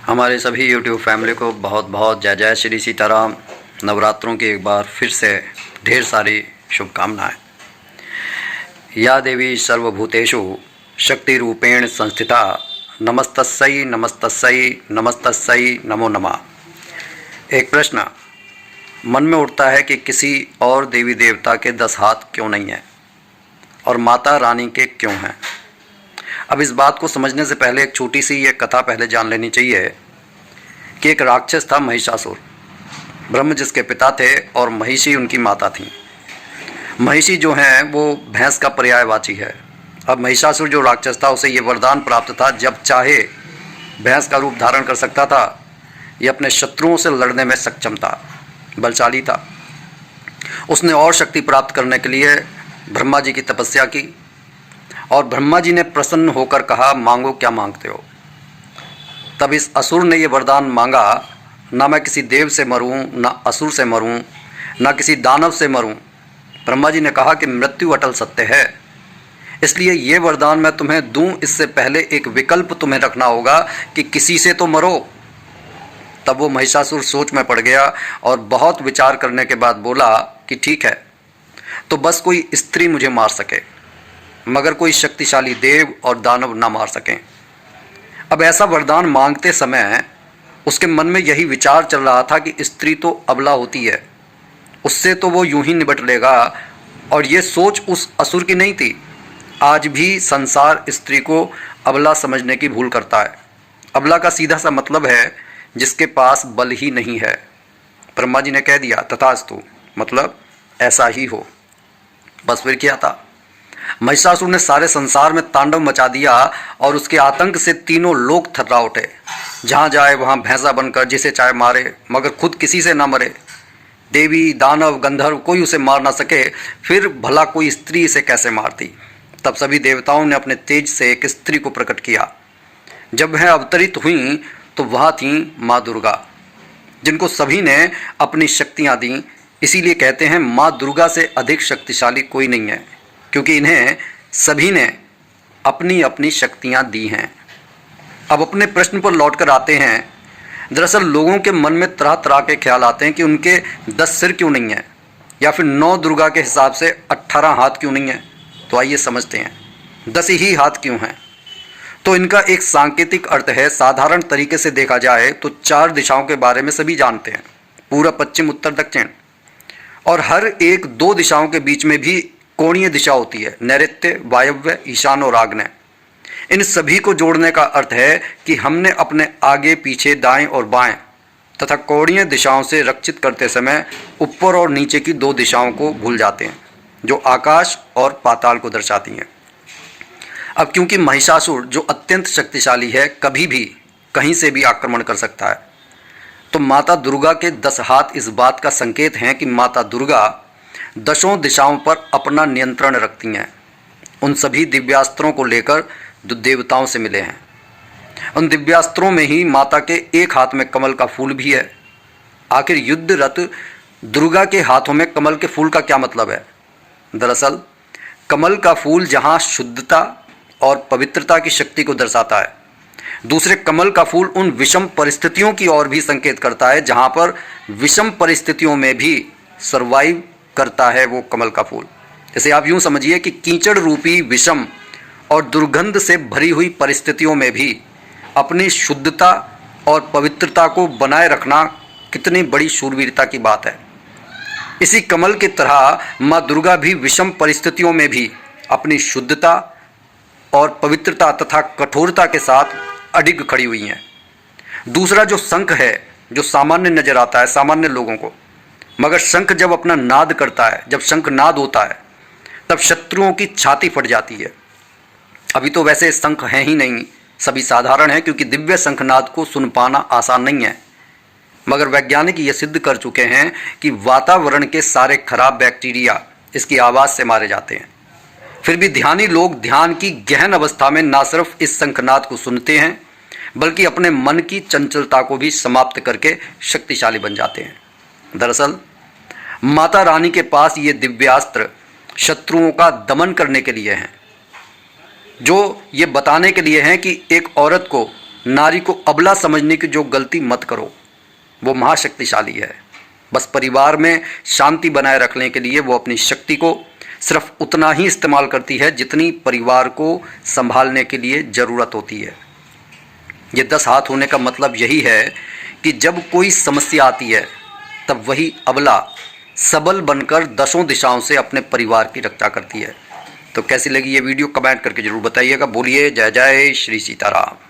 हमारे सभी YouTube family को बहुत बहुत जय जय श्री सीताराम। नवरात्रों की एक बार फिर से ढेर सारी शुभकामनाएं। या देवी सर्वभूतेषु शक्ति रूपेण संस्थिता नमस्तस्यै नमस्तस्यै नमस्तस्यै नमो नमः। एक प्रश्न मन में उठता है कि किसी और देवी देवता के 10 हाथ क्यों नहीं हैं और माता रानी के क्यों हैं। अब इस बात को समझने से पहले एक छोटी सी ये कथा पहले जान लेनी चाहिए कि एक राक्षस था महिषासुर। ब्रह्म जिसके पिता थे और महिषी उनकी माता थी। महिषी जो हैं वो भैंस का पर्यायवाची है। अब महिषासुर जो राक्षस था उसे ये वरदान प्राप्त था, जब चाहे भैंस का रूप धारण कर सकता था। ये अपने शत्रुओं से लड़ने में सक्षम था, बलशाली था। उसने और शक्ति प्राप्त करने के लिए ब्रह्मा जी की तपस्या की और ब्रह्मा जी ने प्रसन्न होकर कहा, मांगो क्या मांगते हो। तब इस असुर ने ये वरदान मांगा, ना मैं किसी देव से मरूं, ना असुर से मरूं, ना किसी दानव से मरूं। ब्रह्मा जी ने कहा कि मृत्यु अटल सत्य है, इसलिए ये वरदान मैं तुम्हें दूं, इससे पहले एक विकल्प तुम्हें रखना होगा कि किसी से तो मरो। तब वो महिषासुर सोच में पड़ गया और बहुत विचार करने के बाद बोला कि ठीक है, तो बस कोई स्त्री मुझे मार सके, मगर कोई शक्तिशाली देव और दानव ना मार सकें। अब ऐसा वरदान मांगते समय उसके मन में यही विचार चल रहा था कि स्त्री तो अबला होती है, उससे तो वो यूं ही निपट लेगा। और ये सोच उस असुर की नहीं थी। आज भी संसार स्त्री को अबला समझने की भूल करता है। अबला का सीधा सा मतलब है जिसके पास बल ही नहीं है। ब्रह्मा जी ने कह दिया तथास्तु, मतलब ऐसा ही हो। बस फिर क्या था, महिषासुर ने सारे संसार में तांडव मचा दिया और उसके आतंक से तीनों लोक थर्रा उठे। जहाँ जाए वहाँ भैंसा बनकर जिसे चाहे मारे, मगर खुद किसी से ना मरे। देवी दानव गंधर्व कोई उसे मार ना सके, फिर भला कोई स्त्री इसे कैसे मारती। तब सभी देवताओं ने अपने तेज से एक स्त्री को प्रकट किया। जब वह अवतरित हुई तो वहाँ थी माँ दुर्गा, जिनको सभी ने अपनी शक्तियाँ दी। इसीलिए कहते हैं माँ दुर्गा से अधिक शक्तिशाली कोई नहीं है, क्योंकि इन्हें सभी ने अपनी अपनी शक्तियाँ दी हैं। अब अपने प्रश्न पर लौटकर आते हैं। दरअसल लोगों के मन में तरह तरह के ख्याल आते हैं कि उनके 10 सिर क्यों नहीं हैं, या फिर 9 दुर्गा के हिसाब से 18 हाथ क्यों नहीं हैं। तो आइए समझते हैं 10 ही हाथ क्यों हैं। तो इनका एक सांकेतिक अर्थ है। साधारण तरीके से देखा जाए तो 4 दिशाओं के बारे में सभी जानते हैं, पूर्व पश्चिम उत्तर दक्षिण, और हर एक 2 दिशाओं के बीच में भी कोणीय दिशा होती है, नैऋत्य वायव्य ईशान और आग्नेय। इन सभी को जोड़ने का अर्थ है कि हमने अपने आगे पीछे दाएं और बाएं तथा कोणीय दिशाओं से रक्षित करते समय ऊपर और नीचे की 2 दिशाओं को भूल जाते हैं, जो आकाश और पाताल को दर्शाती हैं। अब क्योंकि महिषासुर जो अत्यंत शक्तिशाली है, कभी भी कहीं से भी आक्रमण कर सकता है, तो माता दुर्गा के 10 हाथ इस बात का संकेत हैं कि माता दुर्गा 10 दिशाओं पर अपना नियंत्रण रखती हैं। उन सभी दिव्यास्त्रों को लेकर जो देवताओं से मिले हैं, उन दिव्यास्त्रों में ही माता के एक हाथ में कमल का फूल भी है। आखिर युद्धरत दुर्गा के हाथों में कमल के फूल का क्या मतलब है। दरअसल कमल का फूल जहाँ शुद्धता और पवित्रता की शक्ति को दर्शाता है, दूसरे कमल का फूल उन विषम परिस्थितियों की ओर भी संकेत करता है, जहाँ पर विषम परिस्थितियों में भी सर्वाइव करता है वो कमल का फूल। जैसे आप यूं समझिए कि कीचड़ रूपी विषम और दुर्गंध से भरी हुई परिस्थितियों में भी अपनी शुद्धता और पवित्रता को बनाए रखना कितनी बड़ी शूरवीरता की बात है। इसी कमल की तरह माँ दुर्गा भी विषम परिस्थितियों में भी अपनी शुद्धता और पवित्रता तथा कठोरता के साथ अडिग खड़ी हुई हैं। दूसरा जो शंख है, जो सामान्य नजर आता है सामान्य लोगों को, मगर शंख जब अपना नाद करता है, जब शंख नाद होता है, तब शत्रुओं की छाती फट जाती है। अभी तो वैसे शंख हैं ही नहीं, सभी साधारण हैं, क्योंकि दिव्य शंखनाद को सुन पाना आसान नहीं है। मगर वैज्ञानिक ये सिद्ध कर चुके हैं कि वातावरण के सारे खराब बैक्टीरिया इसकी आवाज़ से मारे जाते हैं। फिर भी ध्यानी लोग ध्यान की गहन अवस्था में ना सिर्फ इस शंखनाद को सुनते हैं, बल्कि अपने मन की चंचलता को भी समाप्त करके शक्तिशाली बन जाते हैं। दरअसल माता रानी के पास ये दिव्यास्त्र शत्रुओं का दमन करने के लिए हैं, जो ये बताने के लिए हैं कि एक औरत को नारी को अबला समझने की जो गलती मत करो, वो महाशक्तिशाली है। बस परिवार में शांति बनाए रखने के लिए वो अपनी शक्ति को सिर्फ उतना ही इस्तेमाल करती है जितनी परिवार को संभालने के लिए ज़रूरत होती है। ये 10 हाथ होने का मतलब यही है कि जब कोई समस्या आती है तब वही अबला सबल बनकर 10 दिशाओं से अपने परिवार की रक्षा करती है। तो कैसी लगी ये वीडियो कमेंट करके ज़रूर बताइएगा। बोलिए जय जय श्री सीताराम।